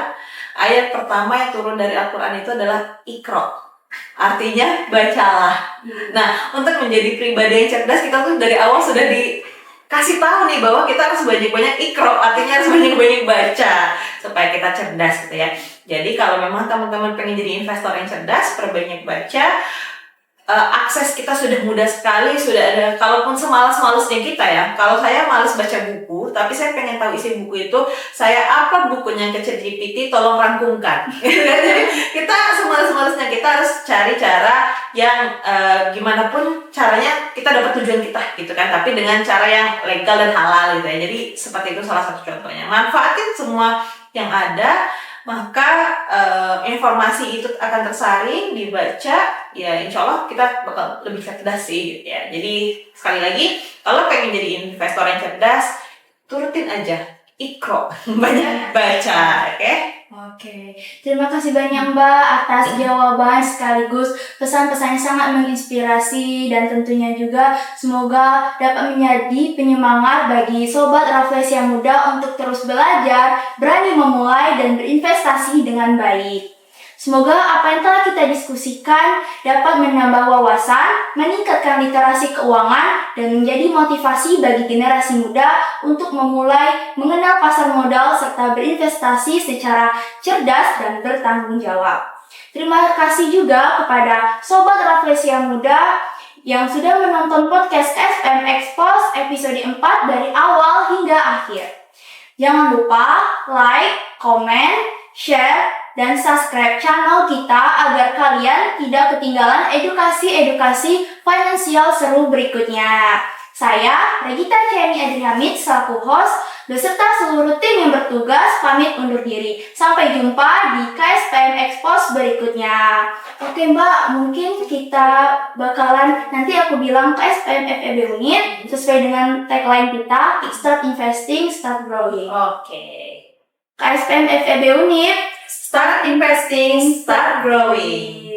ayat pertama yang turun dari Al-Quran itu adalah Iqra. Artinya bacalah. Nah, untuk menjadi pribadi yang cerdas kita tuh dari awal sudah dikasih tahu nih bahwa kita harus banyak-banyak Iqra, artinya harus banyak-banyak baca supaya kita cerdas gitu ya. Jadi kalau memang teman-teman pengen jadi investor yang cerdas, perbanyak baca. Akses kita sudah mudah sekali, sudah ada, kalaupun semalas-malasnya kita ya. Kalau saya malas baca buku, tapi saya pengen tahu isi buku itu, saya upload bukunya ke ChatGPT, tolong rangkumkan. Jadi kita semalas-malasnya kita harus cari cara yang gimana pun caranya kita dapat tujuan kita gitu kan, tapi dengan cara yang legal dan halal gitu ya. Jadi seperti itu salah satu contohnya. Manfaatin semua yang ada, maka informasi itu akan tersaring, dibaca, ya insya Allah kita bakal lebih cerdas sih gitu ya. Jadi sekali lagi, kalau pengen jadi investor yang cerdas, turutin aja Iqra, banyak baca, oke? Oke, terima kasih banyak Mbak atas jawaban sekaligus pesan-pesannya sangat menginspirasi dan tentunya juga semoga dapat menjadi penyemangat bagi Sobat Rafflesia Muda untuk terus belajar, berani memulai dan berinvestasi dengan baik. Semoga apa yang telah kita diskusikan dapat menambah wawasan, meningkatkan literasi keuangan, dan menjadi motivasi bagi generasi muda untuk memulai mengenal pasar modal serta berinvestasi secara cerdas dan bertanggung jawab. Terima kasih juga kepada Sobat Rafflesia Muda yang sudah menonton podcast FM Expose episode 4 dari awal hingga akhir. Jangan lupa like, komen, share, dan subscribe channel kita agar kalian tidak ketinggalan edukasi-edukasi finansial seru berikutnya. Saya, Regita Cheni Adrihamid, selaku host, beserta seluruh tim yang bertugas, pamit undur diri. Sampai jumpa di KSPM Expose berikutnya. Oke Mbak, mungkin kita bakalan, nanti aku bilang KSPM FEB Unit, sesuai dengan tagline kita, Start Investing, Start Growing. Oke. KSPM FEB Unit, Start investing, start growing.